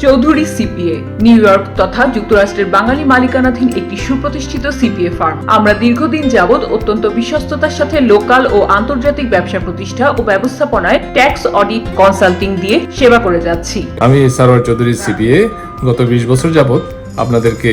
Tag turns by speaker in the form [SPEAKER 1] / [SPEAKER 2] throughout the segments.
[SPEAKER 1] Chowdhury CPA new York তথা যুক্তরাষ্ট্রের বাঙালি মালিকানাধীন একটি সুপ্রতিষ্ঠিত সিপিএ ফার্ম। আমরা দীর্ঘদিন যাবৎ অত্যন্ত বিশ্বস্ততার সাথে লোকাল ও আন্তর্জাতিক ব্যবসা প্রতিষ্ঠা ও ব্যবস্থাপনায় ট্যাক্স অডিট কনসাল্টিং দিয়ে সেবা করে যাচ্ছি।
[SPEAKER 2] আমি সারোয়ার চৌধুরী সিপিএ গত 20 বছর যাবৎ আপনাদেরকে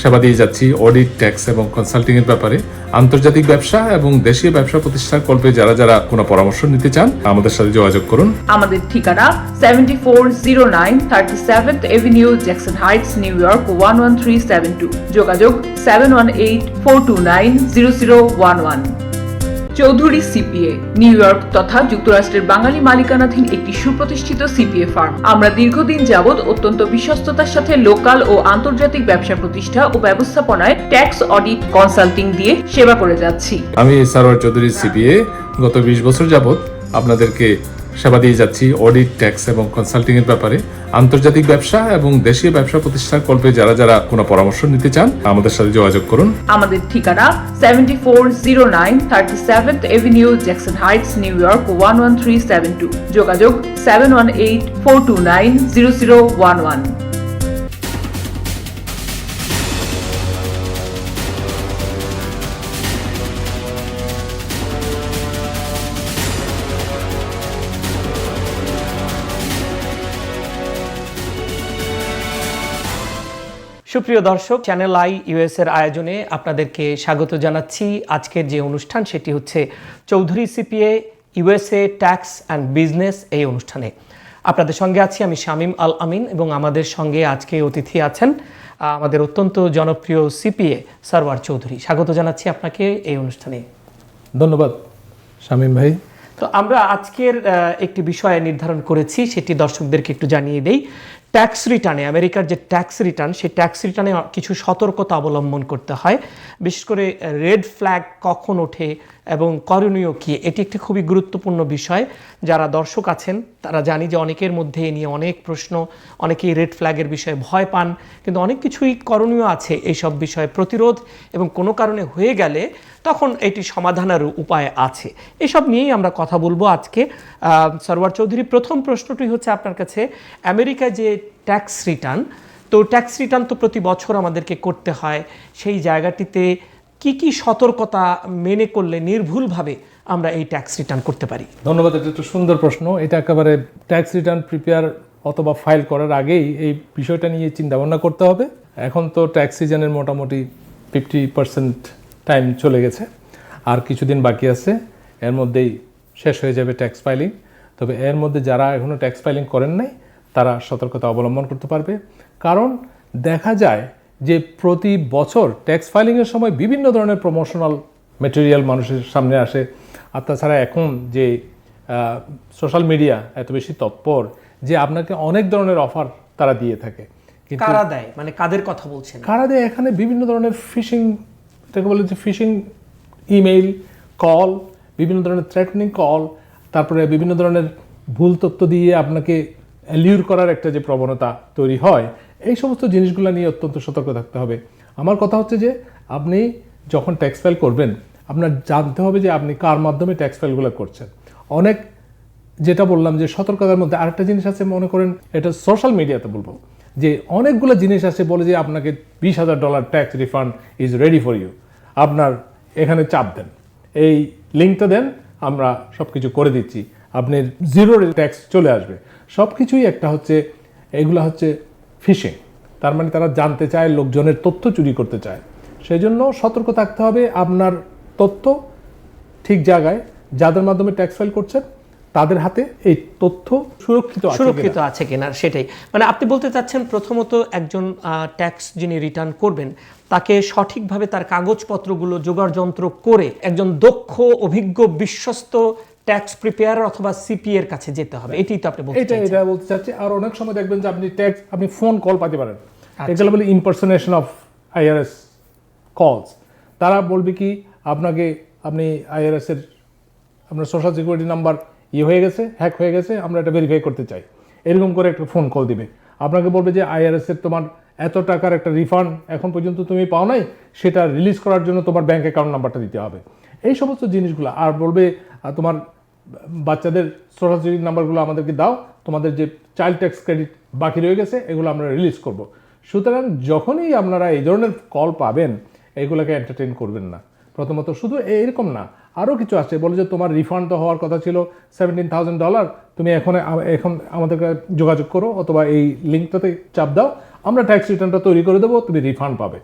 [SPEAKER 2] সেবা দিয়ে যাচ্ছি অডিট, ট্যাক্স এবং কনসাল্টিং এর ব্যাপারে। আন্তর্জাতিক ব্যবসা এবং দেশীয় ব্যবসা প্রতিষ্ঠার কল্পে যারা কোনো পরামর্শ নিতে চান আমাদের সাথে যোগাযোগ করুন।
[SPEAKER 1] আমাদের ঠিকানা 7409 37th Avenue, Jackson Heights, new York 11372। যোগাযোগ 7184290011। চৌধুরী সিপিএ নিউ ইয়র্ক তথা যুক্তরাষ্ট্রের বাঙালি মালিকানাধীন একটি সুপ্রতিষ্ঠিত সিপিএ ফার্ম। আমরা দীর্ঘদিন যাবৎ অত্যন্ত বিশ্বস্ততার সাথে লোকাল ও আন্তর্জাতিক ব্যবসা প্রতিষ্ঠা ও ব্যবস্থাপনায় ট্যাক্স অডিট কনসাল্টিং দিয়ে সেবা করে যাচ্ছি।
[SPEAKER 2] আমি সারোয়ার চৌধুরী সিপিএ গত 20 বছর যাবৎ আপনাদেরকে সেবা দিয়ে যাচ্ছি অডিট, ট্যাক্স এবং কনসাল্টিং এর ব্যাপারে। আন্তর্জাতিক ব্যবসা এবং দেশীয় ব্যবসা প্রতিষ্ঠার কল্পে যারা কোনো পরামর্শ নিতে চান আমাদের সাথে যোগাযোগ করুন।
[SPEAKER 1] আমাদের ঠিকানা 7409 37th Avenue, Jackson Heights, new York 11372। যোগাযোগ 7184290011।
[SPEAKER 3] সুপ্রিয় দর্শক, চ্যানেল আই ইউএস এর আয়োজনে আপনাদেরকে স্বাগত জানাচ্ছি। আজকের যে অনুষ্ঠান সেটি হচ্ছে Chowdhury CPA USA tax and business. এই অনুষ্ঠানে আপনাদের সঙ্গে আছি আমি শামীম আল আমিন এবং আমাদের সঙ্গে আজকে অতিথি আছেন আমাদের অত্যন্ত জনপ্রিয় সিপিএ সারওয়ার চৌধুরী। স্বাগত জানাচ্ছি আপনাকে এই অনুষ্ঠানে।
[SPEAKER 2] ধন্যবাদ শামীম ভাই।
[SPEAKER 3] তো আমরা আজকের একটি বিষয় নির্ধারণ করেছি, সেটি দর্শকদেরকে একটু জানিয়ে দেই। ট্যাক্স রিটার্নে, আমেরিকার যে ট্যাক্স রিটার্ন, সেই ট্যাক্স রিটার্নে কিছু সতর্কতা অবলম্বন করতে হয়। বিশেষ করে রেড ফ্ল্যাগ কখন ওঠে এবং করণীয় কী, এটি একটি খুবই গুরুত্বপূর্ণ বিষয়। যারা দর্শক আছেন তারা জানি যে অনেকের মধ্যে এ নিয়ে অনেক প্রশ্ন, অনেকেই রেড ফ্ল্যাগের বিষয়ে ভয় পান, কিন্তু অনেক কিছুই করণীয় আছে এইসব বিষয়ে প্রতিরোধ, এবং কোনো কারণে হয়ে গেলে তখন এটি সমাধানের উপায় আছে। এসব নিয়েই আমরা কথা বলবো আজকে। সারওয়ার চৌধুরী, প্রথম প্রশ্নটি হচ্ছে আপনার কাছে, আমেরিকায় যে ট্যাক্স রিটার্ন, তো ট্যাক্স রিটার্ন তো প্রতি বছর আমাদেরকে করতে হয়, সেই জায়গাটিতে কি কি সতর্কতা মেনে করলে নির্ভুলভাবে আমরা এই ট্যাক্স রিটার্ন করতে পারি?
[SPEAKER 4] ধন্যবাদ, এটা একটা সুন্দর প্রশ্ন। এটা একেবারে ট্যাক্স রিটার্ন প্রিপেয়ার অথবা ফাইল করার আগেই এই বিষয়টা নিয়ে চিন্তা ভাবনা করতে হবে। এখন তো ট্যাক্স সিজনের মোটামুটি 50% টাইম চলে গেছে, আর কিছুদিন বাকি আছে, এর মধ্যেই শেষ হয়ে যাবে ট্যাক্স ফাইলিং। তবে এর মধ্যে যারা এখনও ট্যাক্স ফাইলিং করেন নাই তারা সতর্কতা অবলম্বন করতে পারবে। কারণ দেখা যায় যে প্রতি বছর ট্যাক্স ফাইলিংয়ের সময় বিভিন্ন ধরনের প্রমোশনাল ম্যাটেরিয়াল মানুষের সামনে আসে। আর তাছাড়া এখন যে সোশ্যাল মিডিয়া এত বেশি তৎপর যে আপনাকে অনেক ধরনের অফার তারা দিয়ে থাকে।
[SPEAKER 3] কিন্তু কারা দেয়, মানে কাদের কথা বলছেন?
[SPEAKER 4] কারা দেয়, এখানে বিভিন্ন ধরনের ফিশিং, এটাকে বলে যে ফিশিং ইমেইল, কল, বিভিন্ন ধরনের থ্রেটনিং কল, তারপরে বিভিন্ন ধরনের ভুল তথ্য দিয়ে আপনাকে অ্যালিউর করার একটা যে প্রবণতা তৈরি হয়, এই সমস্ত জিনিসগুলো নিয়ে অত্যন্ত সতর্ক থাকতে হবে। আমার কথা হচ্ছে যে আপনি যখন ট্যাক্স ফাইল করবেন আপনার জানতে হবে যে আপনি কার মাধ্যমে ট্যাক্স ফাইলগুলো করছেন। অনেক, যেটা বললাম যে সতর্কতার মধ্যে আরেকটা জিনিস আছে, মনে করেন এটা সোশ্যাল মিডিয়াতে বলবো যে অনেকগুলো জিনিস আছে বলে যে আপনাকে $20,000 tax refund is ready for you, আপনার এখানে চাপ দেন, এই লিঙ্কটা দেন, আমরা সব কিছু করে দিচ্ছি, আপনি জিরো ট্যাক্স চলে আসবে। সব কিছুই একটা হচ্ছে, এগুলো হচ্ছে ফিশিং। তার মানে তারা জানতে চায়, লোকজনের তথ্য চুরি করতে চায়। সেই জন্য সতর্ক থাকতে হবে, আপনার তথ্য ঠিক জায়গায়, যাদের মাধ্যমে ট্যাক্স ফাইল করছেন তাদের হাতে এই তথ্য সুরক্ষিত
[SPEAKER 3] আছে কিনা, সেটাই। মানে আপনি বলতে চাচ্ছেন প্রথমত একজন ট্যাক্স যিনি রিটার্ন করবেন তাকে সঠিকভাবে তার কাগজপত্রগুলো জোগাড় যন্ত্র করে একজন দক্ষ, অভিজ্ঞ, বিশ্বস্ত ট্যাক্স প্রিপেয়ার অথবা সিপি এর কাছে যেতে হবে। এটাই তো আপনি বলতে চাচ্ছেন?
[SPEAKER 4] এটা বলতে চাচ্ছি। আর অনেক সময় দেখবেন যে আপনি ফোন কল পাতে পারেন, এগুলো বলে ইম্পারসনেশন অফ আইআরএস কলস। তারা বলবে কি আপনি আইআরএস এর আপনার সোশ্যাল সিকিউরিটি নাম্বার হয়ে গেছে, হ্যাক হয়ে গেছে, আমরা এটা ভেরিফাই করতে চাই, এরকম করে একটা ফোন কল দিবে। আপনাকে বলবে যে আইআরএস এর তোমার এত টাকার একটা রিফান্ড এখন পর্যন্ত তুমি পাও নাই, সেটা রিলিজ করার জন্য তোমার ব্যাংক অ্যাকাউন্ট নাম্বারটা দিতে হবে, এই সমস্ত জিনিসগুলো। আর বলবে তোমার বাচ্চাদের সোশ্যাল সিকিউরিটি নাম্বারগুলো আমাদেরকে দাও, তোমাদের যে চাইল্ড ট্যাক্স ক্রেডিট বাকি রয়ে গেছে, এগুলো আমরা রিলিজ করব। সুতরাং যখনই আপনারা এই ধরনের কল পাবেন, এগুলোকে এন্টারটেইন করবেন না। প্রথমত শুধু এরকম না, আরও কিছু আছে, বলে যে তোমার রিফান্ড তো হওয়ার কথা ছিল $17,000, তুমি এখন আমাদের কাছে যোগাযোগ করো অথবা এই লিঙ্কটাতে চাপ দাও, আমরা ট্যাক্স রিটার্নটা তৈরি করে দেবো, তুমি রিফান্ড পাবে।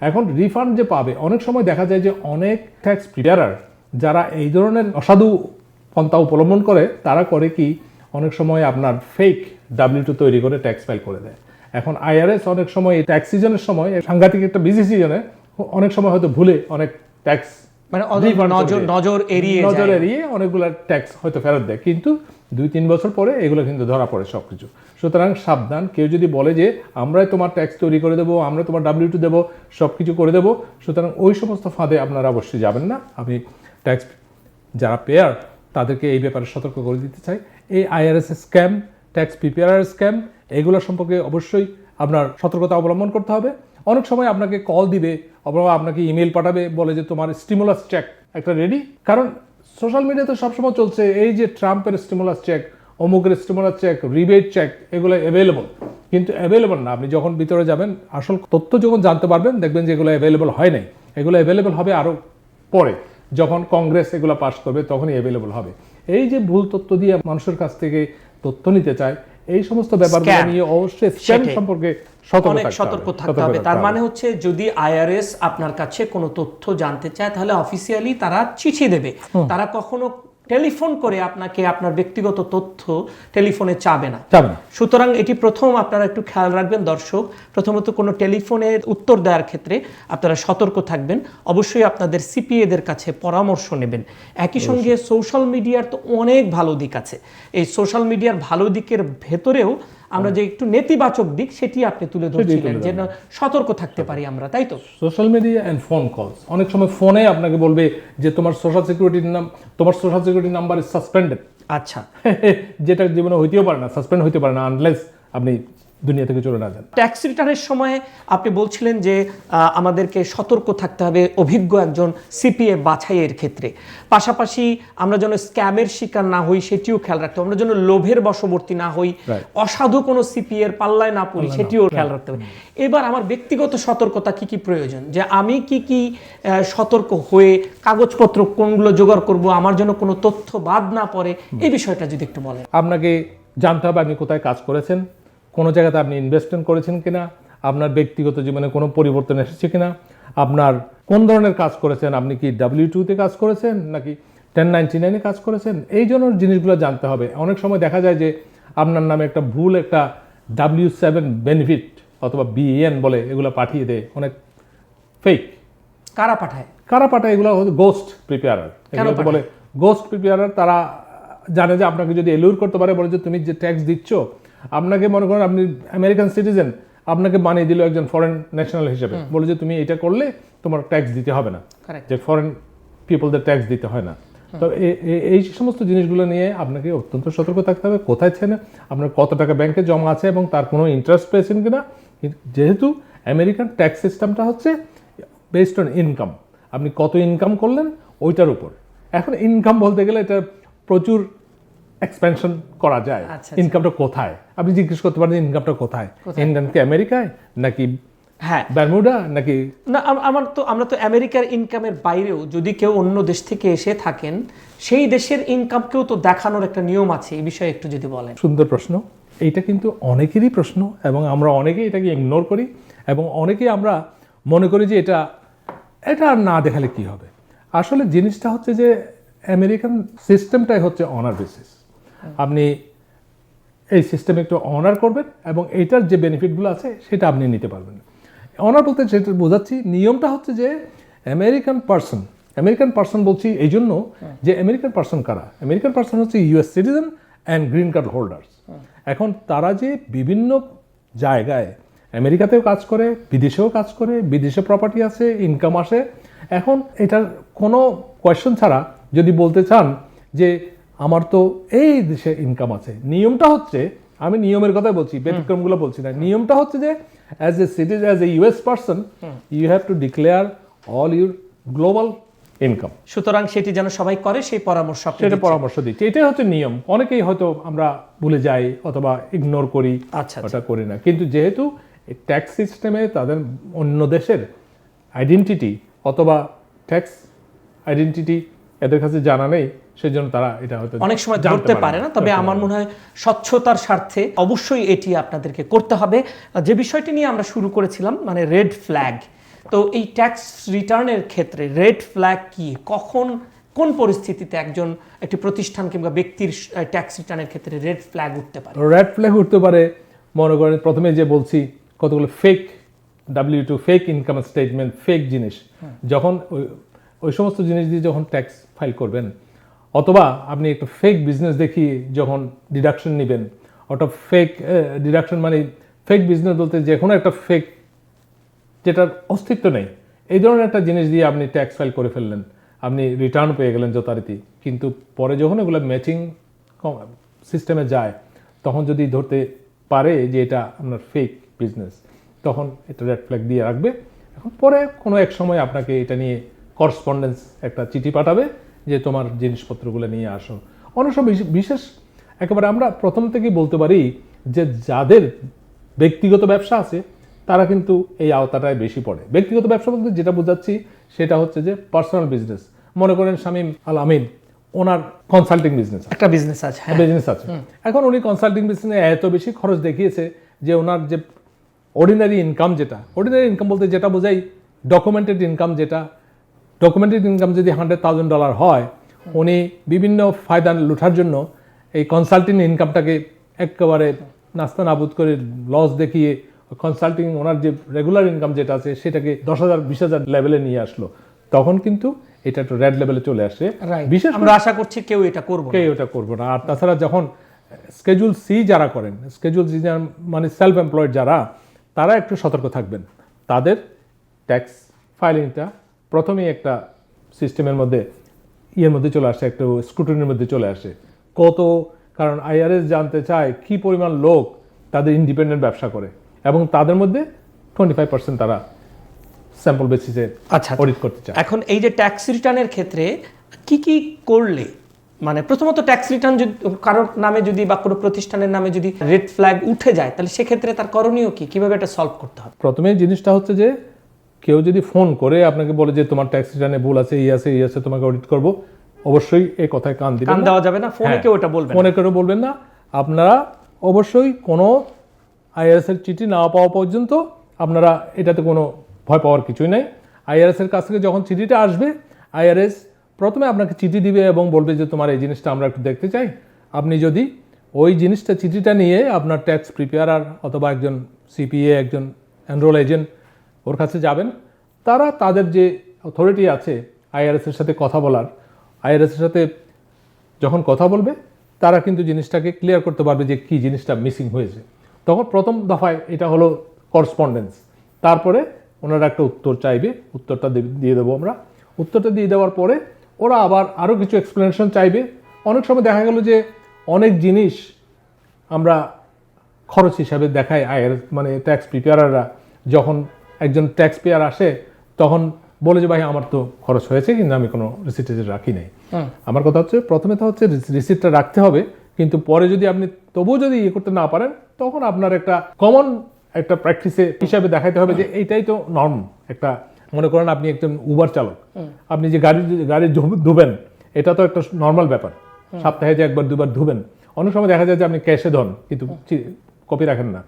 [SPEAKER 4] এখন রিফান্ড যে পাবে, অনেক সময় দেখা যায় যে অনেক ট্যাক্স প্রিপারার যারা এই ধরনের অসাধু পন্থা অবলম্বন করে, তারা করে কি অনেক সময় আপনার ফেক W2 তৈরি করে ট্যাক্স ফাইল করে দেয়। এখন IRS অনেক সময় এই ট্যাক্স সিজনের সময়, সাংঘাতিক একটা বিজি সিজনে, অনেক সময় হয়তো ভুলে অনেক ট্যাক্স
[SPEAKER 3] মানে নজর এড়িয়ে
[SPEAKER 4] অনেকগুলো ট্যাক্স হয়তো ফেরত দেয়, কিন্তু 2-3 বছর পরে এগুলো কিন্তু ধরা পড়ে সবকিছু। সুতরাং সাবধান, কেউ যদি বলে যে আমরাই তোমার ট্যাক্স তৈরি করে দেবো, আমরা তোমার W2 দেবো, সব কিছু করে দেবো, সুতরাং ওই সমস্ত ফাঁদে আপনারা অবশ্যই যাবেন না। আমি ট্যাক্স যারা পেয়ার তাদেরকে এই ব্যাপারে সতর্ক করে দিতে চাই। এই IRS scam, tax prepare scam, এগুলো সম্পর্কে অবশ্যই আপনার সতর্কতা অবলম্বন করতে হবে। অনেক সময় আপনাকে কল দিবে অথবা আপনাকে ইমেল পাঠাবে, বলে যে তোমার স্টিমুলাস চেক একটা রেডি। কারণ সোশ্যাল মিডিয়াতে সবসময় চলছে এই যে ট্রাম্পের স্টিমুলাস চেক, অমুকের স্টিমুলাস চেক, রিবেট চেক, এগুলো অ্যাভেলেবল, কিন্তু অ্যাভেলেবল না। আপনি যখন ভিতরে যাবেন, আসল তথ্য যখন জানতে পারবেন, দেখবেন যে এগুলো অ্যাভেলেবল হয় নাই। এগুলো অ্যাভেলেবল হবে আরও পরে, যখন কংগ্রেস এগুলো পাস করবে তখনই অ্যাভেলেবল হবে। এই যে ভুল তথ্য দিয়ে মানুষের কাছ থেকে তথ্য নিতে চায়, এই সমস্ত ব্যাপারগুলো নিয়ে অবশ্যই স্ক্যাম সম্পর্কে
[SPEAKER 3] সতর্ক থাকতে হবে। তার মানে হচ্ছে যদি IRS আপনার কাছে কোনো তথ্য জানতে চায়, তাহলে অফিসিয়ালি তারা চিঠি দেবে, তারা কখনো টেলিফোন করে আপনাকে আপনার ব্যক্তিগত তথ্য টেলিফোনে চাবে না। সুতরাং এটি প্রথম আপনারা একটু খেয়াল রাখবেন দর্শক। প্রথমত কোনো টেলিফোনের উত্তর দেওয়ার ক্ষেত্রে আপনারা সতর্ক থাকবেন, অবশ্যই আপনাদের CPA-দের কাছে পরামর্শ নেবেন। একই সঙ্গে সোশ্যাল মিডিয়ার তো অনেক ভালো দিক আছে, এই সোশ্যাল মিডিয়ার ভালো দিকের ভেতরেও আমরা যে একটু নেতিবাচক দিক সেটি আপনি তুলে ধরছিলেন, যেন সতর্ক থাকতে পারি আমরা, তাই তো?
[SPEAKER 4] Social media and phone calls, অনেক সময় ফোনে আপনাকে বলবে যে তোমার social security number is suspended.
[SPEAKER 3] আচ্ছা,
[SPEAKER 4] যেটা জীবনে হইতেও পারে না, সাসপেন্ড হইতে পারে না আনলেস আপনি দুনিয়া থেকে চলে না যান।
[SPEAKER 3] ট্যাক্স রিটার্নের সময় আপনি বলছিলেন যে আমাদেরকে সতর্ক থাকতে হবে অভিজ্ঞ একজন CPA বাছাইয়ের ক্ষেত্রে, পাশাপাশি আমরা যেন স্ক্যামের শিকার না হই সেটিও খেয়াল রাখতে হবে, আমরা যেন লোভের বশবর্তী না হই, অসাধু কোনো CPA এর পাল্লায় না পড়ি সেটিও খেয়াল রাখতে হবে। এবার আমার ব্যক্তিগত সতর্কতা কি কি প্রয়োজন, যে আমি কি সতর্ক হয়ে কাগজপত্র কোনগুলো জোগাড় করব, আমার জন্য কোনো তথ্য বাদ না পড়ে, এই বিষয়টা যদি একটু বলেন।
[SPEAKER 4] আপনাকে জানতে হবে আপনি কোথায় কাজ করেছেন, কোনো জায়গাতে আপনি ইনভেস্টমেন্ট করেছেন কিনা, আপনার ব্যক্তিগত জীবনে কোনো পরিবর্তন এসেছে কিনা, আপনার কোন ধরনের কাজ করেছেন, আপনি কি W2-তে কাজ করেছেন নাকি 1099-এ কাজ করেছেন, এই জন্য জিনিসগুলো জানতে হবে। অনেক সময় দেখা যায় যে আপনার নামে একটা ভুল একটা W7 বেনিফিট অথবা BEN বলে এগুলো পাঠিয়ে দেয়, অনেক ফেক।
[SPEAKER 3] কারা পাঠায়?
[SPEAKER 4] এগুলো হচ্ছে গোস্ট প্রিপেয়ারার, এগুলো তো বলে গোস্ট প্রিপেয়ারার। তারা জানে যে আপনাকে যদি এলিউর করতে পারে, বলে যে তুমি যে ট্যাক্স দিচ্ছ, আপনাকে মনে করেন আপনি আমেরিকান সিটিজেন, আপনাকে বানিয়ে দিল একজন ফরেন ন্যাশনাল হিসেবে, বলে যে তুমি এটা করলে তোমার ট্যাক্স দিতে হবে না, যে ফরেন পিপলদের ট্যাক্স দিতে হয় না। তো এই সমস্ত জিনিসগুলো নিয়ে আপনাকে অত্যন্ত সতর্ক থাকতে হবে। কোথায় ছেলে আপনার কত টাকা ব্যাংকে জমা আছে এবং তার কোনো ইন্টারেস্ট পেয়েছেন কিনা। যেহেতু আমেরিকান ট্যাক্স সিস্টেমটা হচ্ছে বেসড অন ইনকাম, আপনি কত ইনকাম করলেন ওইটার উপর। এখন ইনকাম বলতে গেলে এটা প্রচুর এক্সপেনশন করা যায়। ইনকামটা কোথায় আপনি জিজ্ঞেস করতে পারেন, ইনকামটা কোথায়? ইনকাম কি আমেরিকায় নাকি বারমুডা নাকি?
[SPEAKER 3] না, আমরা তো আমেরিকার ইনকামের বাইরেও যদি কেউ অন্য দেশ থেকে এসে থাকেন, সেই দেশের ইনকামকেও তো দেখানোর একটা নিয়ম আছে, এই বিষয়ে একটু যদি বলেন।
[SPEAKER 4] সুন্দর প্রশ্ন। এইটা কিন্তু অনেকেরই প্রশ্ন এবং আমরা অনেকেই এটাকে ইগনোর করি এবং অনেকেই আমরা মনে করি যে এটা আর না দেখালে কি হবে। আসলে জিনিসটা হচ্ছে যে আমেরিকান সিস্টেমটাই হচ্ছে অনার বেসিস। আপনি এই সিস্টেমে একটু অনার করবেন এবং এইটার যে বেনিফিটগুলো আছে সেটা আপনি নিতে পারবেন। অনার বলতে সেটা বোঝাচ্ছি, নিয়মটা হচ্ছে যে আমেরিকান পার্সন বলছি এই জন্য যে আমেরিকান পার্সন কারা? আমেরিকান পার্সন হচ্ছে US citizen and green card holders. এখন তারা যে বিভিন্ন জায়গায় আমেরিকাতেও কাজ করে, বিদেশেও কাজ করে, বিদেশে প্রপার্টি আছে, ইনকাম আসে। এখন এটার কোনো কোয়েশ্চেন ছাড়া যদি বলতে চান যে আমার তো এই দেশে ইনকাম আছে, নিয়মটা হচ্ছে, আমি নিয়মের কথাই বলছি, ব্যতিক্রমগুলো বলছি না, নিয়মটা হচ্ছে যে as a US person you have to declare all your global income.
[SPEAKER 3] সুতরাং সেটি যেন সবাই করে সেই পরামর্শ আপনি
[SPEAKER 4] সেটা
[SPEAKER 3] দিচ্ছেন।
[SPEAKER 4] পরামর্শ দিচ্ছি, এটাই হচ্ছে নিয়ম। অনেকেই হয়তো আমরা ভুলে যাই অথবা ইগনোর করি,
[SPEAKER 3] আচ্ছা,
[SPEAKER 4] ওটা করি না। কিন্তু যেহেতু ট্যাক্স সিস্টেমে তাদের অন্য দেশের আইডেন্টিটি অথবা ট্যাক্স আইডেন্টিটি এদের কাছে জানা নেই, সেজন্য তারা এটা হয়তো
[SPEAKER 3] অনেক সময়
[SPEAKER 4] জানতে
[SPEAKER 3] ধরতে পারে না। তবে আমার মনে হয় স্বচ্ছতার স্বার্থে অবশ্যই এটি আপনাদেরকে করতে হবে। যে বিষয়টি নিয়ে আমরা শুরু করেছিলাম মানে রেড ফ্ল্যাগ, তো এই ট্যাক্স রিটার্নের ক্ষেত্রে রেড ফ্ল্যাগ কি, কখন কোন পরিস্থিতিতে একটি প্রতিষ্ঠান কিংবা ব্যক্তির ট্যাক্স রিটার্নের ক্ষেত্রে রেড ফ্ল্যাগ উঠতে পারে?
[SPEAKER 4] রেড ফ্ল্যাগ উঠতে পারে, মনে করেন প্রথমে যে বলছি কতগুলো fake W2 fake income statement, fake জিনিস, যখন ওই সমস্ত জিনিস দিয়ে যখন ট্যাক্স ফাইল করবেন, অথবা আপনি একটা ফেক বিজনেস দেখিয়ে যখন ডিডাকশন নেবেন, ওটা ফেক ডিডাকশন মানে ফেক বিজনেস বলতে যে কোনো একটা ফেক যেটার অস্তিত্ব নেই, এই ধরনের একটা জিনিস দিয়ে আপনি ট্যাক্স ফাইল করে ফেললেন, আপনি রিটার্ন পেয়ে গেলেন যথারীতি, কিন্তু পরে যখন এগুলো ম্যাচিং সিস্টেমে যায় তখন যদি ধরতে পারে যে এটা আপনার ফেক বিজনেস, তখন এটা রেড ফ্ল্যাগ দিয়ে রাখবে। এখন পরে কোনো এক সময় আপনাকে এটা নিয়ে করসপন্ডেন্স একটা চিঠি পাঠাবে যে তোমার জিনিসপত্রগুলো নিয়ে আসো। অনেক সময় বিশেষ একেবারে আমরা প্রথম থেকেই বলতে পারি যে যাদের ব্যক্তিগত ব্যবসা আছে তারা কিন্তু এই আওতাটায় বেশি পড়ে। ব্যক্তিগত ব্যবসা বলতে যেটা বোঝাচ্ছি সেটা হচ্ছে যে পার্সোনাল বিজনেস। মনে করেন শামীম আল আমিন, ওনার কনসাল্টিং বিজনেস
[SPEAKER 3] একটা বিজনেস আছে, হ্যাঁ।
[SPEAKER 4] বিজনেস আছে। এখন উনি কনসাল্টিং বিজনেসে এত বেশি খরচ দেখিয়েছে যে ওনার যে অর্ডিনারি ইনকাম, যেটা অর্ডিনারি ইনকাম বলতে যেটা বোঝাই ডকুমেন্টেড ইনকাম, যেটা ডকুমেন্টেড ইনকাম যদি $100,000 হয়, উনি বিভিন্ন ফায়দা লুঠার জন্য এই কনসাল্টিং ইনকামটাকে একেবারে নাস্তা নাবুদ করে লস দেখিয়ে কনসাল্টিং ওনার যে রেগুলার ইনকাম যেটা আছে সেটাকে 10,000 20,000 লেভেলে নিয়ে আসলো। তখন কিন্তু এটা একটু রেড লেভেলে চলে আসে। বিশেষ
[SPEAKER 3] আমরা আশা করছি কেউ এটা করবে না।
[SPEAKER 4] কেউ এটা করবো না। আর তাছাড়া যখন স্কেজুল সি যারা করেন, স্কেজুল সি মানে সেলফ এমপ্লয়েড যারা, তারা একটু সতর্ক থাকবেন। তাদের ট্যাক্স ফাইলিংটা প্রথমেই একটা সিস্টেমের মধ্যে মধ্যে চলে আসে, একটা স্ক্রুটিনির মধ্যে চলে আসে। কারণ IRS জানতে চায় কি পরিমাণ লোক তাদের ইন্ডিপেন্ডেন্ট ব্যবসা করে, এবং তাদের মধ্যে 25% তারা স্যাম্পল বেসিসে অডিট করতে চায়।
[SPEAKER 3] এখন এই যে ট্যাক্স রিটার্নের ক্ষেত্রে কি কি করলে, মানে প্রথমত ট্যাক্স রিটার্ন যদি কারোর নামে যদি বা কোনো প্রতিষ্ঠানের নামে যদি রেড ফ্ল্যাগ উঠে যায়, তাহলে সেক্ষেত্রে তার করণীয় কি, কিভাবে এটা সলভ করতে হবে?
[SPEAKER 4] প্রথমে জিনিসটা হচ্ছে যে কেউ যদি ফোন করে আপনাকে বলে যে তোমার ট্যাক্স রিটার্নে ভুল আছে, এই আছে, তোমাকে অডিট করব, অবশ্যই এই কথায় কান দিবেন না।
[SPEAKER 3] কান দেওয়া যাবে না, ফোনে কেউ এটা বলবেন না।
[SPEAKER 4] ফোনে কেউ বলবেন না। আপনারা অবশ্যই কোনো IRS এর চিঠি না পাওয়া পর্যন্ত আপনারা এটাতে কোনো ভয় পাওয়ার কিছুই নাই। IRS এর কাছ থেকে যখন চিঠিটা আসবে, IRS প্রথমে আপনাকে চিঠি দিবে এবং বলবে যে তোমার এই জিনিসটা আমরা একটু দেখতে চাই। আপনি যদি ওই জিনিসটা চিঠিটা নিয়ে আপনার ট্যাক্স প্রিপেয়ারার অথবা একজন CPA, একজন এনরোল এজেন্ট, ওর কাছে যাবেন, তারা তাদের যে অথরিটি আছে IRS এর সাথে কথা বলার, IRS এর সাথে যখন কথা বলবে তারা কিন্তু জিনিসটাকে ক্লিয়ার করতে পারবে যে কি জিনিসটা মিসিং হয়েছে। তখন প্রথম দফায় এটা হলো করসপন্ডেন্স। তারপরে ওনারা একটা উত্তর চাইবে, উত্তরটা দিয়ে দেবো আমরা। উত্তরটা দিয়ে দেওয়ার পরে ওরা আবার আরও কিছু এক্সপ্লেনেশন চাইবে। অনেক সময় দেখা গেল যে অনেক জিনিস আমরা খরচ হিসাবে দেখাই IRS মানে ট্যাক্স প্রিপেয়ারাররা, যখন একজন ট্যাক্স পেয়ার আসে তখন বলে যে ভাই আমার তো খরচ হয়েছে কিন্তু আমি কোনো রিসিট রাখি নাই। আমার কথা হচ্ছে প্রথমে তো হচ্ছে রিসিটটা রাখতে হবে, কিন্তু পরে যদি আপনি তবুও যদি করতে না পারেন, তখন আপনার একটা কমন একটা প্র্যাকটিসে হিসাবে দেখাইতে হবে যে এইটাই তো নর্ম। একটা মনে করেন আপনি একজন উবার চালক, আপনি যে গাড়ি ধুবেন, এটা তো একটা নর্মাল ব্যাপার। সপ্তাহে যে একবার দুবার ধুবেন, অনেক সময় দেখা যায় যে আপনি ক্যাশে ধন কিন্তু কপি রাখেন না।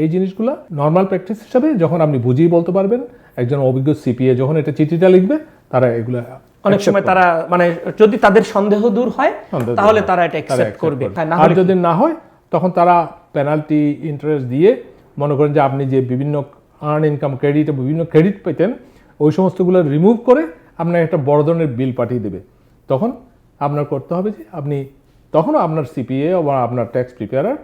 [SPEAKER 4] এই জিনিসগুলো নর্মাল প্র্যাকটিস হিসাবে যখন আপনি বুঝিয়ে বলতে পারবেন, একজন অভিজ্ঞ CPA যখন এটা চিঠিটা লিখবে, তারা এগুলো
[SPEAKER 3] অনেক সময় তারা মানে যদি তাদের সন্দেহ দূর হয় তাহলে তারা এটা অ্যাকসেপ্ট করবে।
[SPEAKER 4] আর যদি না হয় তখন তারা পেনাল্টি ইন্টারেস্ট দিয়ে, মনে করেন যে আপনি যে বিভিন্ন আর্ন ইনকাম ক্রেডিট বিভিন্ন ক্রেডিট পেতেন, ওই সমস্তগুলো রিমুভ করে আপনার একটা বড় ধরনের বিল পাঠিয়ে দেবে। তখন আপনার করতে হবে যে আপনি তখনও আপনার CPA বা আপনার ট্যাক্স প্রিপেয়ারার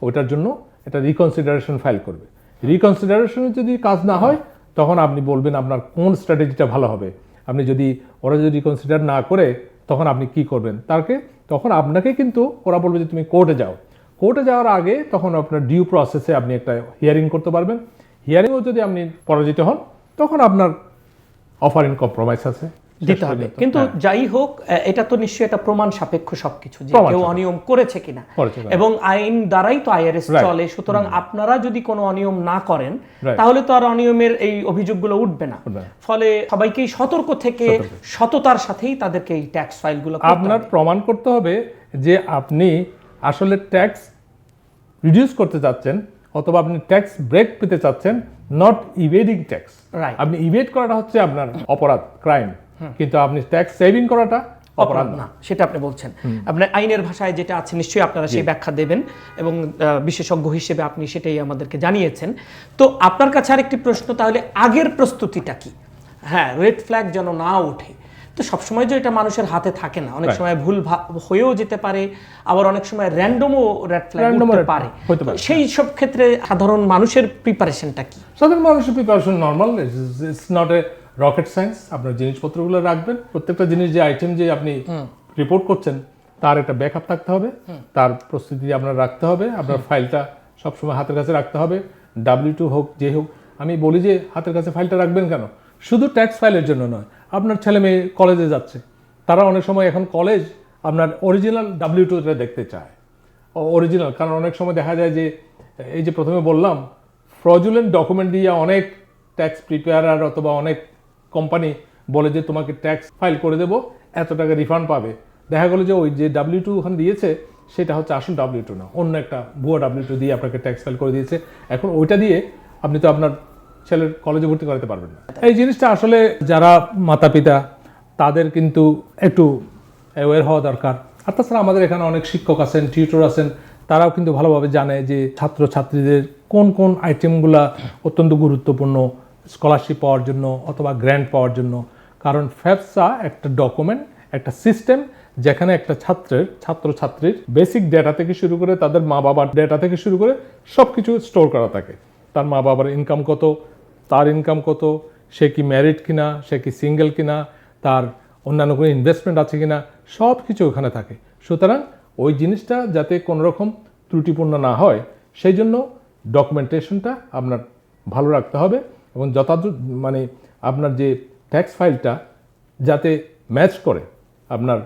[SPEAKER 4] ওইটার জন্য একটা রিকনসিডারেশন ফাইল করবে। রিকনসিডারেশনের যদি কাজ না হয়, তখন আপনি বলবেন আপনার কোন স্ট্র্যাটেজিটা ভালো হবে। আপনি যদি ওরা যদি রিকনসিডার না করে, তখন আপনি কি করবেন তখন আপনাকে কিন্তু ওরা বলবে যে তুমি কোর্টে যাও। কোর্টে যাওয়ার আগে তখন আপনার ডিউ প্রসেসে আপনি একটা হিয়ারিং করতে পারবেন। হিয়ারিংও যদি আপনি পরাজিত হন, তখন আপনার অফার ইন কম্প্রোমাইজ আছে,
[SPEAKER 3] দিতে হবে। কিন্তু যাই হোক, এটা তো নিশ্চয়ই একটা প্রমাণ সাপেক্ষ সবকিছু, যে
[SPEAKER 4] প্রমাণ
[SPEAKER 3] কেউ
[SPEAKER 4] সাপেক্ষ।
[SPEAKER 3] অনিয়ম করেছে কিনা,
[SPEAKER 4] করেছে কিনা।
[SPEAKER 3] এবং আইন দ্বারাই তো আইআরএস
[SPEAKER 4] Right.
[SPEAKER 3] চলে। সুতরাং আপনারা যদি কোনো অনিয়ম না করেন,
[SPEAKER 4] Right.
[SPEAKER 3] তাহলে তো আর অনিয়মের এই অভিযোগগুলো উঠবে না।
[SPEAKER 4] উঠবে না।
[SPEAKER 3] ফলে সবাইকেই সতর্ক থেকে সততার সাথেই তাদেরকে এই ট্যাক্স ফাইলগুলো
[SPEAKER 4] আপনার প্রমাণ করতে হবে যে আপনি আসলে ট্যাক্স রিডিউস করতে চাচ্ছেন, অথবা আপনি ট্যাক্স ব্রেক পেতে চাচ্ছেন, নট ইভেডিং ট্যাক্স।
[SPEAKER 3] Right.
[SPEAKER 4] আপনি ইভেড করাটা হচ্ছে আপনার অপরাধ, ক্রাইম, কিন্তু আপনি ট্যাক্স সেভিং করাটা অপরাধ না।
[SPEAKER 3] না, সেটা আপনি বলছেন। আপনার আইনের ভাষায় যেটা আছে নিশ্চয়ই আপনারা সেই ব্যাখ্যা দেবেন, এবং বিশেষজ্ঞ হিসেবে আপনি সেটাই আমাদেরকে জানিয়েছেন। তো আপনার কাছে আরেকটি প্রশ্ন, তাহলে আগের প্রস্তুতিটা কি? হ্যাঁ, রেড ফ্ল্যাগ যেন না ওঠে। তো সবসময় যে এটা মানুষের হাতে থাকে না, অনেক সময় ভুল হয়েও যেতে পারে, আবার অনেক সময় র্যান্ডমও রেড ফ্ল্যাগ হতে পারে।
[SPEAKER 4] হতে পারে।
[SPEAKER 3] সেই সব ক্ষেত্রে সাধারণ মানুষের প্রিপারেশনটা কি?
[SPEAKER 4] সাধারণ মানুষের preparation normal, it's not a rocket science. আপনার জিনিসপত্রগুলো রাখবেন, প্রত্যেকটা জিনিস যে আইটেম যে আপনি রিপোর্ট করছেন তার একটা ব্যাকআপ থাকতে হবে, তার প্রস্তুতি আপনার রাখতে হবে, আপনার ফাইলটা সবসময় হাতের কাছে রাখতে হবে। W2 হোক, যে হোক, আমি বলি যে হাতের কাছে ফাইলটা রাখবেন কেন? শুধু ট্যাক্স ফাইলের জন্য নয়, আপনার ছেলে মেয়ে কলেজে যাচ্ছে, তারা অনেক সময় এখন কলেজ আপনার অরিজিনাল W2টা দেখতে চায়, অরিজিনাল। কারণ অনেক সময় দেখা যায় যে এই যে প্রথমে বললাম, ফ্রজুলেন্ট ডকুমেন্ট দিয়ে অনেক ট্যাক্স প্রিপেয়ারার অথবা অনেক কোম্পানি বলে যে তোমাকে ট্যাক্স ফাইল করে দেবো, এত টাকা রিফান্ড পাবে। দেখা গেলো যে ওই যে W2 ওখানে দিয়েছে সেটা হচ্ছে আসল W2 না, অন্য একটা ভুয়া W2 দিয়ে আপনাকে ট্যাক্স ফাইল করে দিয়েছে। এখন ওইটা দিয়ে আপনি তো আপনার ছেলের কলেজে ভর্তি করাতে পারবেন না। এই জিনিসটা আসলে যারা মাতা পিতা তাদের কিন্তু একটু অ্যাওয়্যার হওয়া দরকার। আর তাছাড়া আমাদের এখানে অনেক শিক্ষক আছেন, টিউটর আছেন, তারাও কিন্তু ভালোভাবে জানে যে ছাত্রছাত্রীদের কোন কোন আইটেমগুলা অত্যন্ত গুরুত্বপূর্ণ স্কলারশিপ পাওয়ার জন্য অথবা গ্র্যান্ট পাওয়ার জন্য। কারণ ফ্যাপসা একটা ডকুমেন্ট, একটা সিস্টেম, যেখানে একটা ছাত্রছাত্রীর বেসিক ডেটা থেকে শুরু করে তাদের মা বাবার ডেটা থেকে শুরু করে সব কিছু স্টোর করা থাকে। তার মা বাবার ইনকাম কত, তার ইনকাম কত, সে কি ম্যারিড কিনা, সে কি সিঙ্গেল কিনা, তার অন্যান্য কোনো ইনভেস্টমেন্ট আছে কিনা, সব কিছু ওখানে থাকে। সুতরাং ওই জিনিসটা যাতে কোনো রকম ত্রুটিপূর্ণ না হয়, সেই জন্য ডকুমেন্টেশনটা আপনার ভালো রাখতে হবে, এবং যথাযথ মানে আপনার যে ট্যাক্স ফাইলটা যাতে ম্যাচ করে আপনার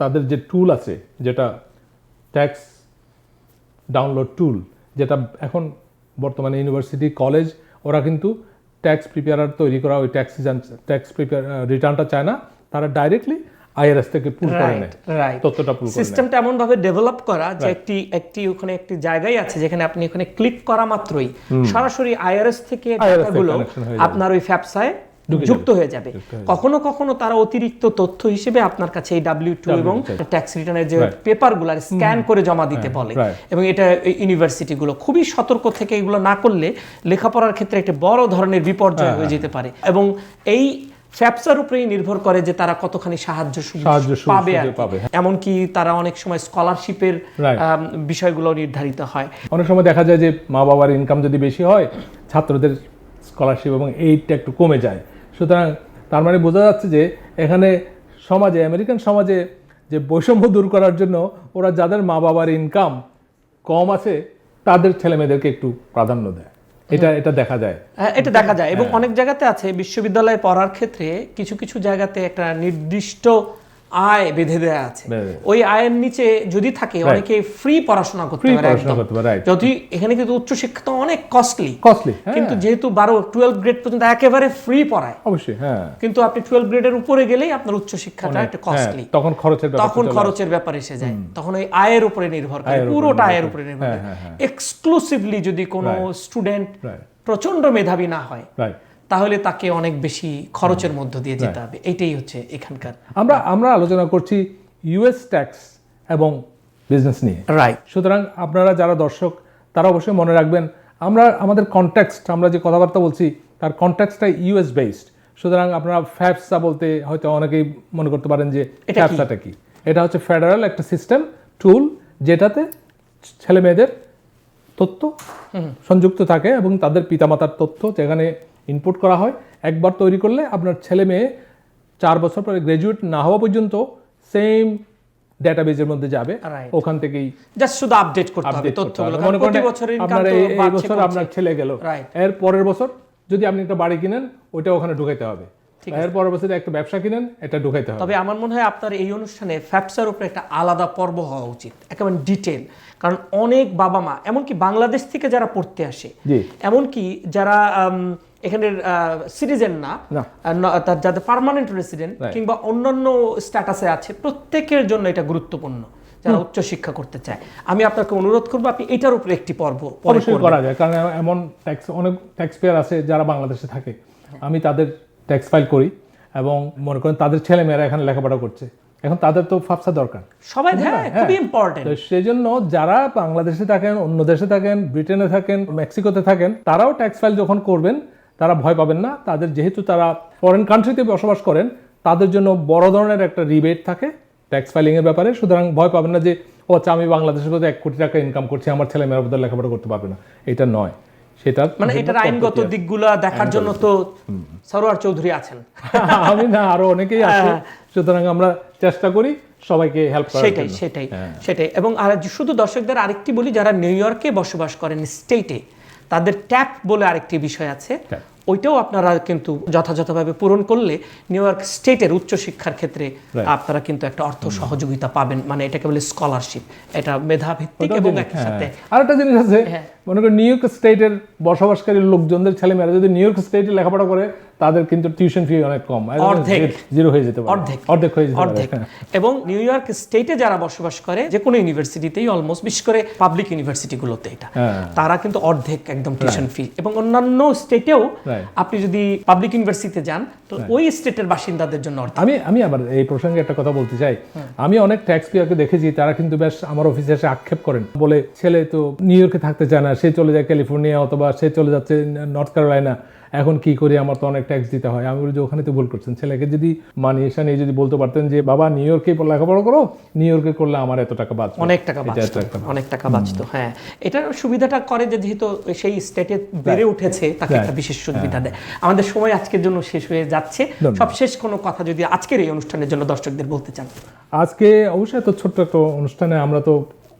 [SPEAKER 4] তাদের যে টুল আছে, যেটা ট্যাক্স ডাউনলোড টুল, যেটা এখন বর্তমানে ইউনিভার্সিটি কলেজ ওরা কিন্তু ট্যাক্স প্রিপেয়ারার তৈরি করা ওই ট্যাক্স প্রিপেয়ার রিটার্নটা চায় না, তারা ডাইরেক্টলি আইআরএস থেকে পুল করে নেয়, তথ্যটা পুল করে নেয়।
[SPEAKER 3] সিস্টেমটা এমন ভাবে ডেভেলপ করা যে একটি ওখানে একটি জায়গায় আছে যেখানে আপনি ওখানে ক্লিক করা মাত্রই সরাসরি আইআরএস থেকে টাকাগুলো
[SPEAKER 4] connection হয়ে যাবে।
[SPEAKER 3] আপনার ওই ফ্যাপসায় যুক্ত হয়ে যাবে। কখনো কখনো তারা অতিরিক্ত তথ্য হিসেবে আপনার কাছে এই W2 এবং ট্যাক্স রিটার্নের যে পেপারগুলো স্ক্যান করে জমা দিতে বলে, এবং এটা ইউনিভার্সিটিগুলো খুবই সতর্ক থেকে এগুলো না করলে লেখাপড়ার ক্ষেত্রে একটা বড় ধরনের বিপর্যয় হয়ে যেতে পারে। এবং এই ফ্যাপসার উপরেই নির্ভর করে যে তারা কতখানি সাহায্য পাবে আর কি। এমনকি তারা অনেক সময় স্কলারশিপের বিষয়গুলো নির্ধারিত হয়।
[SPEAKER 4] অনেক সময় দেখা যায় যে মা বাবার ইনকাম যদি বেশি হয়, ছাত্রদের স্কলারশিপ এবং এইডটা একটু কমে যায়। সুতরাং তার মানে বোঝা যাচ্ছে যে এখানে সমাজে, আমেরিকান সমাজে যে বৈষম্য দূর করার জন্য ওরা যাদের মা বাবার ইনকাম কম আছে তাদের ছেলে মেয়েদেরকে একটু প্রাধান্য দেয়। এটা দেখা যায়,
[SPEAKER 3] এটা দেখা যায়। এবং অনেক জায়গাতে আছে বিশ্ববিদ্যালয়ে পড়ার ক্ষেত্রে কিছু কিছু জায়গাতে একটা নির্দিষ্ট আয় বেঁধে দেয়া আছে। ওই আয়ের নিচে যদি থাকে অনেকে ফ্রি পড়াশোনা করতে পারে। যদি এখানে কিন্তু উচ্চশিক্ষা তো অনেক কস্টলি, কিন্তু যেহেতু 12-12 গ্রেড পর্যন্ত একেবারে ফ্রি পড়ায়,
[SPEAKER 4] অবশ্যই হ্যাঁ,
[SPEAKER 3] কিন্তু আপনি 12 গ্রেডের উপরে গেলেই আপনার উচ্চশিক্ষাটা একটু কস্টলি,
[SPEAKER 4] তখন খরচের
[SPEAKER 3] ব্যাপার এসে যায়। তখন ওই আয়ের উপরে নির্ভর করে, পুরোটা আয়ের উপরে নির্ভর করে। এক্সক্লুসিভলি যদি কোনো স্টুডেন্ট প্রচন্ড মেধাবী না হয়, তাহলে তাকে অনেক বেশি খরচের মধ্য দিয়ে যেতে হবে। এইটাই হচ্ছে এখানকার।
[SPEAKER 4] আমরা আলোচনা করছি ইউএস ট্যাক্স এবং বিজনেস নিয়ে,
[SPEAKER 3] রাইট।
[SPEAKER 4] সুতরাং আপনারা যারা দর্শক তারা অবশ্যই মনে রাখবেন, আমাদের কনটেক্সট, আমরা যে কথাবার্তা বলছি তার কনটেক্সটটা ইউএস বেসড। সুতরাং আপনারা ফ্যাপসা বলতে হয়তো অনেকেই মনে করতে পারেন যে ফ্যাপসাটা কি। এটা হচ্ছে ফেডারেল একটা সিস্টেম টুল, যেটাতে ছেলে মেয়েদের তথ্য সংযুক্ত থাকে এবং তাদের পিতামাতার তথ্য যেখানে ইনপুট করা হয়। একবার তৈরি করলে আপনার ছেলে মেয়ে 4 বছর পরে গ্রাজুয়েট না হওয়া পর্যন্ত সেম ডেটাবেজের মধ্যে যাবে, ওখান থেকেই
[SPEAKER 3] জাস্ট শুধু আপডেট করতে হবে তথ্যগুলো।
[SPEAKER 4] মনে করেন
[SPEAKER 3] প্রতি বছর ইনকাম তো
[SPEAKER 4] এই
[SPEAKER 3] বাড়ছে,
[SPEAKER 4] বছর আপনার ছেলে গেল, এর পরের বছর যদি আপনি একটা বাড়ি কিনেন ওইটা ওখানে ঢুকাইতে হবে, এর পরবর্তীতে একটা ব্যবসা কিনেন, এটা ঢুকাইতে হবে।
[SPEAKER 3] তবে আমার মনে হয় আপনার এই অনুষ্ঠানে ফ্যাপসার উপরে একটা আলাদা পর্ব হওয়া উচিত, একেবারে ডিটেল। কারণ অনেক বাবা মা, এমনকি বাংলাদেশ থেকে যারা পড়তে আসে, এমনকি যারা এখানের সিটিজেন না, যাদের পার্মানেন্ট রেসিডেন্ট কিংবা অন্যান্য স্ট্যাটাসে আছে, প্রত্যেকের জন্য এটা গুরুত্বপূর্ণ যারা উচ্চ শিক্ষা করতে চায়। আমি আপনাকে অনুরোধ করবো আপনি এটার উপরে একটি পর্ব
[SPEAKER 4] অবশ্যই করা যায়, কারণ এমন অনেক ট্যাক্স পেয়ার আছে যারা বাংলাদেশে থাকে, আমি তাদের ট্যাক্স ফাইল করি এবং মনে করেন তাদের ছেলে মেয়েরা এখানে লেখাপড়া করছে, এখন তাদের তো ফাফসা দরকার
[SPEAKER 3] সবাই, খুবই ইম্পর্টেন্ট।
[SPEAKER 4] তো সেই জন্য যারা বাংলাদেশে থাকেন, অন্য দেশে থাকেন, ব্রিটেনে থাকেন, মেক্সিকোতে থাকেন, তারাও ট্যাক্স ফাইল যখন করবেন তারা ভয় পাবেন না। তাদের যেহেতু তারা ফরেন কান্ট্রিতে বসবাস করেন, তাদের জন্য বড় ধরনের একটা রিবেট থাকে ট্যাক্স ফাইলিং এর ব্যাপারে। সুতরাং ভয় পাবেন না যে ও আচ্ছা আমি বাংলাদেশের মধ্যে 1 কোটি টাকা ইনকাম করছি, আমার ছেলে মেয়েরা বোধহয় লেখাপড়া করতে পারবে না, এটা নয়। সেটা
[SPEAKER 3] মানে এটার আইনগত দিকগুলো দেখার জন্য তো সরোয়ার চৌধুরী আছেন,
[SPEAKER 4] আমি না, আরো অনেকেই আছে। সুতরাং আমরা চেষ্টা করি সবাইকে হেল্প করার জন্য।
[SPEAKER 3] সেটাই। এবং আর শুধু দর্শকদের আরেকটি বলি, যারা নিউ ইয়র্কে বসবাস করেন স্টেটে, তাদের ট্যাপ বলে আরেকটি বিষয় আছে, ওইটাও আপনারা কিন্তু যথাযথভাবে পূরণ করলে নিউ ইয়র্ক স্টেটের উচ্চশিক্ষার ক্ষেত্রে আপনারা কিন্তু একটা অর্থ সহযোগিতা পাবেন। মানে এটাকে বলে স্কলারশিপ, এটা মেধা ভিত্তিক এবং একই সাথে
[SPEAKER 4] আরেকটা জিনিস আছে, মনে করেন নিউ ইয়র্ক স্টেটের বসবাসকারী লোকজনদের ছেলেমেয়েরা যদি নিউ ইয়র্ক স্টেটে লেখাপড়া করে, তাদের কিন্তু টিউশন ফি অনেক কম, জিরো হয়ে যেতে পারে, অর্ধেক হয়ে যেতে পারে।
[SPEAKER 3] এবং নিউ ইয়র্ক স্টেটে যারা বসবাস করে, যে কোনো ইউনিভার্সিটিতেই অলমোস্ট, বিশেষ করে পাবলিক ইউনিভার্সিটিগুলোতে, এটা তারা কিন্তু অর্ধেক একদম টিউশন ফি। এবং অন্যান্য স্টেটেও আপনি যদি পাবলিক ইউনিভার্সিটিতে যান, তো ওই স্টেটের বাসিন্দাদের জন্য অর্ধেক।
[SPEAKER 4] আমি আবার এই প্রসঙ্গে একটা কথা বলতে চাই, আমি অনেক ট্যাক্স পেয়ারকে দেখেছি, তারা কিন্তু বেশ আমার অফিসে এসে আক্ষেপ করেন, বলে ছেলে তো নিউ ইয়র্কে থাকতে চায় না, সে চলে যায় ক্যালিফোর্নিয়া অথবা সে চলে যাচ্ছে নর্থ ক্যারোলাইনা, এখন কি করি, আমার তো অনেক ট্যাক্স দিতে হয়। আমি বলি যে ওখানে তো ভুল করছেন, ছেলেকে যদি মানিয়ে নিয়ে যদি বলতে পারতেন যে বাবা নিউ ইয়র্কে লেখাপড়া করো, নিউ ইয়র্কে করলে আমার এত টাকা বাঁচবে,
[SPEAKER 3] অনেক টাকা বাঁচতো। হ্যাঁ, এটার সুবিধাটা করে যে যেহেতু সেই স্টেটে বেড়ে উঠেছে, তাকে একটা বিশেষ সুবিধা দেয়। আমাদের সময় আজকের জন্য শেষ হয়ে যাচ্ছে। সবশেষ কোনো কথা যদি আজকের এই অনুষ্ঠানের জন্য দর্শকদের বলতে চান?
[SPEAKER 4] আজকে অবশ্যই তো ছোট্ট একটা অনুষ্ঠানে আমরা তো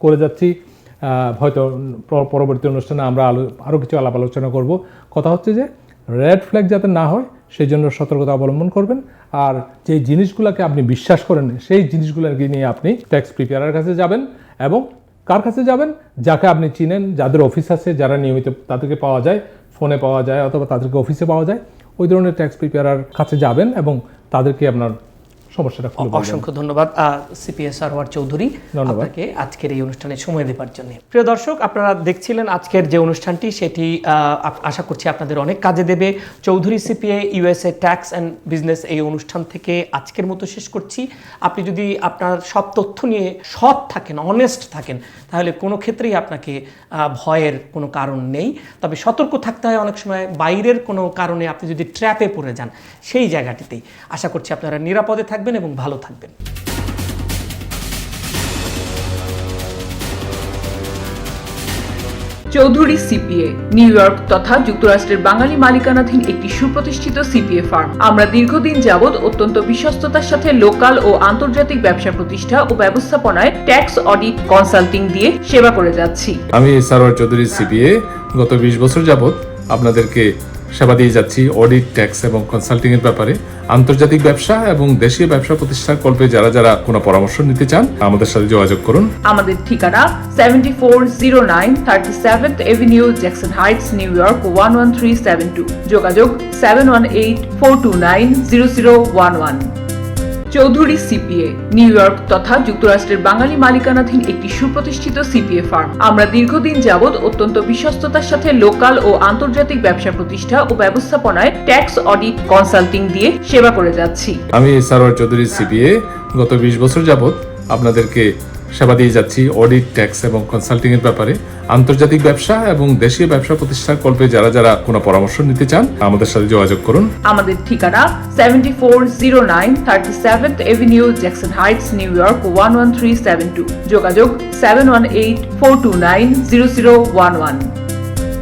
[SPEAKER 4] করে যাচ্ছি, হয়তো পরবর্তী অনুষ্ঠানে আমরা আরও কিছু আলাপ আলোচনা করব। কথা হচ্ছে যে রেড ফ্ল্যাগ যাতে না হয় সেই জন্য সতর্কতা অবলম্বন করবেন, আর যে জিনিসগুলোকে আপনি বিশ্বাস করেন সেই জিনিসগুলোকে নিয়ে আপনি ট্যাক্স প্রিপেয়ারের কাছে যাবেন, এবং কার কাছে যাবেন? যাকে আপনি চিনেন, যাদের অফিস আছে, যারা নিয়মিত তাদেরকে পাওয়া যায়, ফোনে পাওয়া যায় অথবা তাদেরকে অফিসে পাওয়া যায়, ওই ধরনের ট্যাক্স প্রিপেয়ারের কাছে যাবেন এবং তাদেরকে আপনার সমস্যাটা খুলে বলবেন।
[SPEAKER 3] অসংখ্য ধন্যবাদ সিপিএ সরোয়ার চৌধুরী, আপনাকে আজকের এই অনুষ্ঠানে সময় দেওয়ার জন্য। প্রিয় দর্শক, আপনারা দেখছিলেন আজকের যে অনুষ্ঠানটি, সেটি আশা করছি আপনাদের অনেক কাজে দেবে। Chowdhury CPA USA tax and business এই অনুষ্ঠান থেকে আজকের মতো শেষ করছি। আপনি যদি আপনার সব তথ্য নিয়ে সৎ থাকেন, অনেস্ট থাকেন, তাহলে কোনো ক্ষেত্রেই আপনাকে ভয়ের কোনো কারণ নেই। তবে সতর্ক থাকতে হয় অনেক সময়, বাইরের কোনো কারণে আপনি যদি ট্র্যাপে পড়ে যান, সেই জায়গাটিতেই। আশা করছি আপনারা নিরাপদে থাকবেন এবং ভালো থাকবেন।
[SPEAKER 1] চৌধুরী সিপিএ নিউ ইয়র্ক তথা যুক্তরাষ্ট্রের বাঙালি মালিকানাধীন একটি সুপ্রতিষ্ঠিত সিপিএ ফার্ম। আমরা দীর্ঘদিন যাবৎ অত্যন্ত বিশ্বস্ততার সাথে লোকাল ও আন্তর্জাতিক ব্যবসা প্রতিষ্ঠা ও ব্যবস্থাপনায় ট্যাক্স অডিট কনসাল্টিং দিয়ে সেবা করে যাচ্ছি।
[SPEAKER 2] আমি সরোয়ার চৌধুরী সিপিএ গত 20 বছর যাবৎ আপনাদেরকে সেবা দিয়ে যাচ্ছি অডিট, ট্যাক্স এবং কনসাল্টিং এর ব্যাপারে। আন্তর্জাতিক ব্যবসা এবং দেশীয় ব্যবসা প্রতিষ্ঠার কল্পে যারা যারা কোনো পরামর্শ নিতে চান, আমাদের সাথে যোগাযোগ করুন।
[SPEAKER 1] আমাদের ঠিকানা 7409 37th Avenue, Jackson Heights, new York 11372। যোগাযোগ 7184290011। চৌধুরী সিপিএ নিউ ইয়র্ক তথা যুক্তরাষ্ট্রের বাঙালি মালিকানাধীন একটি সুপ্রতিষ্ঠিত সিপিএ ফার্ম। আমরা দীর্ঘদিন যাবৎ অত্যন্ত বিশ্বস্ততার সাথে লোকাল ও আন্তর্জাতিক ব্যবসা প্রতিষ্ঠা ও ব্যবস্থাপনায় ট্যাক্স অডিট কনসাল্টিং দিয়ে সেবা করে যাচ্ছি।
[SPEAKER 2] আমি সরোয়ার চৌধুরী সিপিএ গত 20 বছর যাবৎ আপনাদেরকে সেবা দিয়ে যাচ্ছি অডিট, ট্যাক্স এবং কনসাল্টিং এর ব্যাপারে। আন্তর্জাতিক ব্যবসা এবং দেশীয় ব্যবসা প্রতিষ্ঠার কল্পে যারা যারা কোনো পরামর্শ নিতে চান, আমাদের সাথে যোগাযোগ করুন।
[SPEAKER 1] আমাদের ঠিকানা 7409 37th Avenue, Jackson Heights, new York 11372। যোগাযোগ 7184290011।